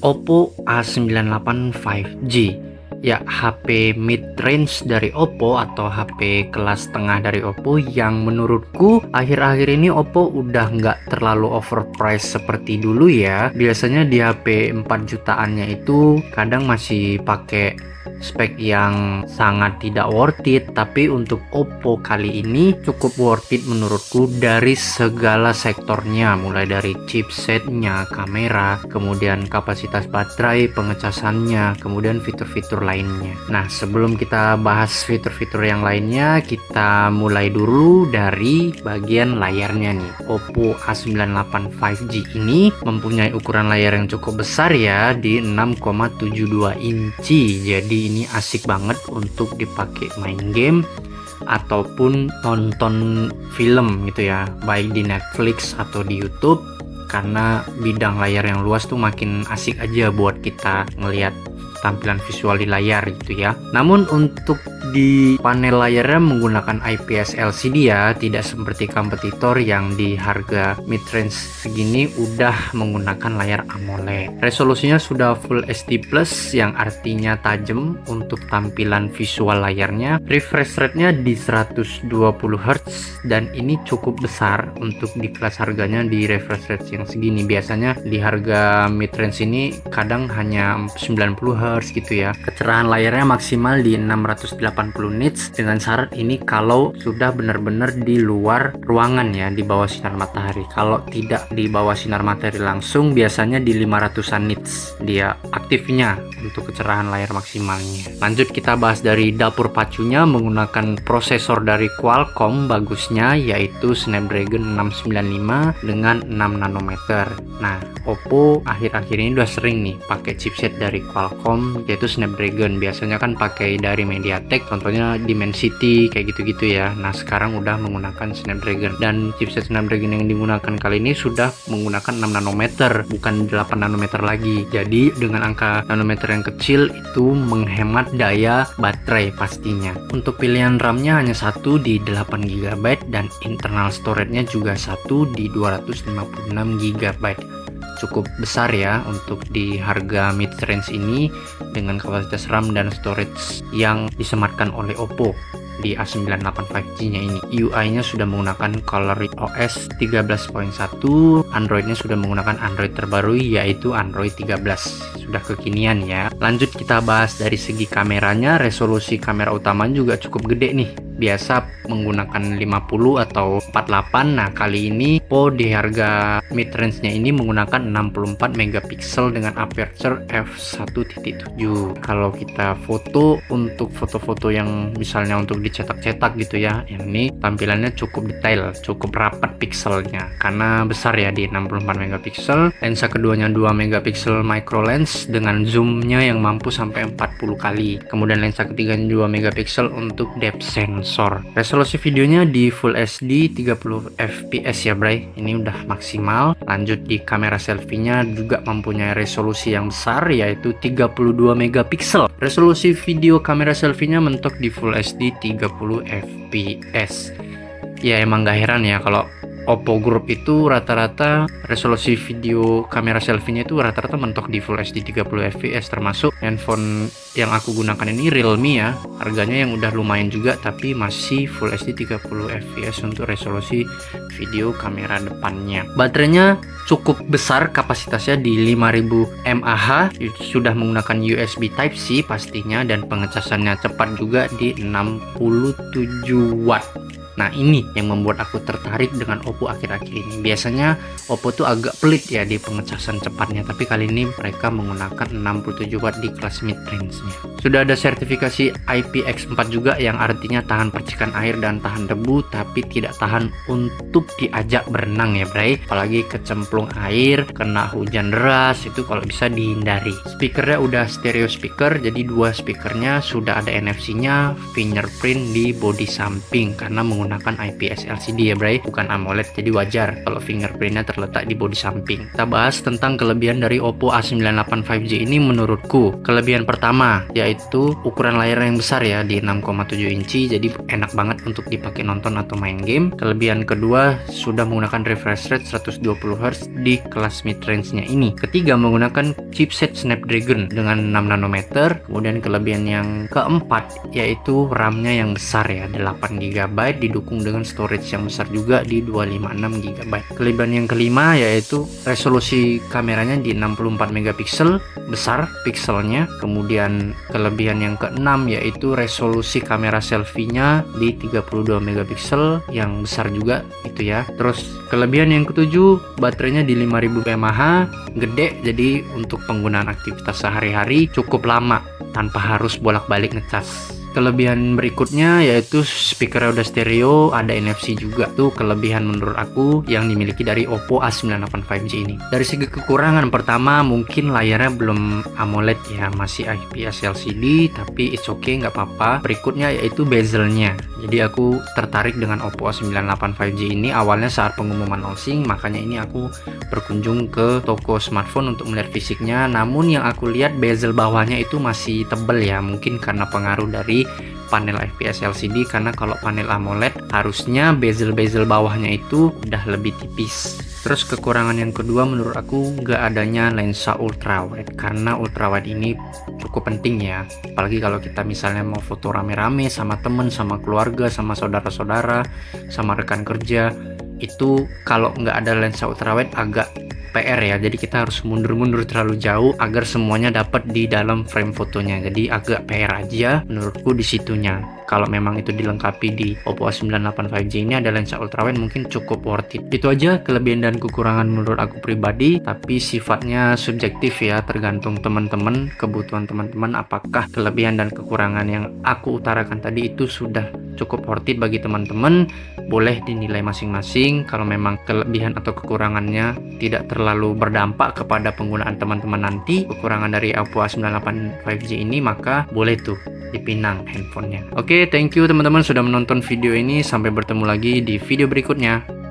Oppo A98 5G. Ya, HP mid-range dari Oppo atau HP kelas tengah dari Oppo yang menurutku akhir-akhir ini Oppo udah nggak terlalu overpriced seperti dulu ya. Biasanya di HP 4 jutaannya itu kadang masih pakai spek yang sangat tidak worth it, tapi untuk Oppo kali ini cukup worth it menurutku dari segala sektornya, mulai dari chipsetnya, kamera, kemudian kapasitas baterai, pengecasannya, kemudian fitur-fitur lainnya. Nah, sebelum kita bahas fitur-fitur yang lainnya, kita mulai dulu dari bagian layarnya nih. Oppo A98 5G ini mempunyai ukuran layar yang cukup besar ya, di 6,72 inci. Jadi ini asik banget untuk dipakai main game ataupun nonton film gitu ya, baik di Netflix atau di YouTube, karena bidang layar yang luas tuh makin asik aja buat kita ngelihat tampilan visual di layar gitu ya. Namun untuk di panel layarnya menggunakan IPS LCD ya, tidak seperti kompetitor yang di harga mid-range segini udah menggunakan layar AMOLED. Resolusinya sudah Full HD Plus yang artinya tajam untuk tampilan visual layarnya. Refresh rate-nya di 120 Hz dan ini cukup besar untuk di kelas harganya di refresh rate yang segini. Biasanya di harga mid-range ini kadang hanya 90 Hz gitu ya. Kecerahan layarnya maksimal di 680 nits dengan syarat ini kalau sudah benar-benar di luar ruangan ya, di bawah sinar matahari. Kalau tidak di bawah sinar matahari langsung, biasanya di 500-an nits dia aktifnya untuk kecerahan layar maksimalnya. Lanjut kita bahas dari dapur pacunya, menggunakan prosesor dari Qualcomm bagusnya yaitu Snapdragon 695 dengan 6 nanometer. Nah, Oppo akhir-akhir ini udah sering nih pakai chipset dari Qualcomm yaitu Snapdragon. Biasanya kan pakai dari MediaTek, contohnya Dimensity kayak gitu-gitu ya. Nah, sekarang udah menggunakan Snapdragon dan chipset Snapdragon yang digunakan kali ini sudah menggunakan 6 nanometer bukan 8 nanometer lagi. Jadi dengan angka nanometer yang kecil itu menghemat daya baterai pastinya. Untuk pilihan RAM-nya hanya satu di 8 GB dan internal storage-nya juga satu di 256 GB. Cukup besar ya untuk di harga mid range ini dengan kapasitas RAM dan storage yang disematkan oleh Oppo di A98 5G-nya ini. UI-nya sudah menggunakan ColorOS 13.1, Android-nya sudah menggunakan Android terbaru yaitu Android 13. Sudah kekinian ya. Lanjut kita bahas dari segi kameranya. Resolusi kamera utama juga cukup gede nih. Biasa menggunakan 50 atau 48. Nah, kali ini Oppo di harga mid range-nya ini menggunakan 64 megapiksel dengan aperture f1.7. Kalau kita foto, untuk foto-foto yang misalnya untuk dicetak-cetak gitu ya, yang ini tampilannya cukup detail, cukup rapat pikselnya karena besar ya di 64 megapiksel. Lensa keduanya 2 megapiksel micro lens dengan zoomnya yang mampu sampai 40 kali. Kemudian lensa ketiganya 2 megapiksel untuk depth sensor. Resolusi videonya di Full HD 30 fps ya bray, ini udah maksimal. Lanjut di kamera selfie-nya juga mempunyai resolusi yang besar yaitu 32 megapiksel. Resolusi video kamera selfie-nya mentok di Full HD 30 fps. Ya emang gak heran ya kalau Oppo Group itu rata-rata resolusi video kamera selfie-nya itu rata-rata mentok di Full HD 30 fps, termasuk handphone yang aku gunakan ini Realme ya. Harganya yang udah lumayan juga tapi masih Full HD 30 fps untuk resolusi video kamera depannya. Baterainya cukup besar, kapasitasnya di 5000 mAh, sudah menggunakan USB Type-C pastinya dan pengecasannya cepat juga di 67 watt. Nah, ini yang membuat aku tertarik dengan Oppo akhir-akhir ini. Biasanya Oppo tuh agak pelit ya di pengecasan cepatnya, tapi kali ini mereka menggunakan 67 watt di kelas mid range-nya. Sudah ada sertifikasi IPX4 juga yang artinya tahan percikan air dan tahan debu, tapi tidak tahan untuk diajak berenang ya bray. Apalagi kecemplung air, kena hujan deras, itu kalau bisa dihindari. Speakernya udah stereo speaker, jadi dua speakernya sudah ada NFC-nya, fingerprint di bodi samping karena menggunakan menggunakan IPS LCD ya bray, bukan AMOLED, jadi wajar kalau fingerprintnya terletak di bodi samping. Kita bahas tentang kelebihan dari Oppo A98 5G ini menurutku. Kelebihan pertama yaitu ukuran layar yang besar ya, di 6,7 inci, jadi enak banget untuk dipakai nonton atau main game. Kelebihan kedua sudah menggunakan refresh rate 120Hz di kelas mid range-nya ini. Ketiga, menggunakan chipset Snapdragon dengan 6 nanometer. Kemudian kelebihan yang keempat yaitu RAM-nya yang besar ya, 8 GB, didukung dengan storage yang besar juga di 256 GB. Kelebihan yang kelima yaitu resolusi kameranya di 64 megapiksel, besar pikselnya. Kemudian kelebihan yang keenam yaitu resolusi kamera selfie-nya di 32 megapiksel yang besar juga itu ya. Terus kelebihan yang ketujuh, baterainya di 5000 mAh, gede, jadi untuk penggunaan aktivitas sehari-hari cukup lama tanpa harus bolak-balik ngecas. Kelebihan berikutnya yaitu speaker udah stereo, ada NFC juga. Tuh kelebihan menurut aku yang dimiliki dari Oppo A98 5G ini. Dari segi kekurangan, pertama mungkin layarnya belum AMOLED ya, masih IPS LCD, tapi it's okay, nggak apa-apa. Berikutnya yaitu bezelnya. Jadi aku tertarik dengan Oppo A98 5G ini awalnya saat pengumuman launching, makanya ini aku berkunjung ke toko smartphone untuk melihat fisiknya. Namun yang aku lihat bezel bawahnya itu masih tebel ya, mungkin karena pengaruh dari panel IPS LCD, karena kalau panel AMOLED harusnya bezel-bezel bawahnya itu udah lebih tipis. Terus kekurangan yang kedua menurut aku nggak adanya lensa ultrawide, karena ultrawide ini cukup penting ya, apalagi kalau kita misalnya mau foto rame-rame sama temen, sama keluarga, sama saudara-saudara, sama rekan kerja. Itu kalau nggak ada lensa ultrawide agak PR ya, jadi kita harus mundur-mundur terlalu jauh agar semuanya dapat di dalam frame fotonya. Jadi agak PR aja menurutku di situnya. Kalau memang itu dilengkapi di Oppo A98 5G ini ada lensa ultrawide, mungkin cukup worth it. Itu aja kelebihan dan kekurangan menurut aku pribadi, tapi sifatnya subjektif ya, tergantung teman-teman, kebutuhan teman-teman, apakah kelebihan dan kekurangan yang aku utarakan tadi itu sudah cukup worth it bagi teman-teman. Boleh dinilai masing-masing. Kalau memang kelebihan atau kekurangannya tidak terlalu berdampak kepada penggunaan teman-teman nanti, kekurangan dari Oppo A98 5G ini, maka boleh tuh dipinang handphonenya. Oke, thank you teman-teman sudah menonton video ini. Sampai bertemu lagi di video berikutnya.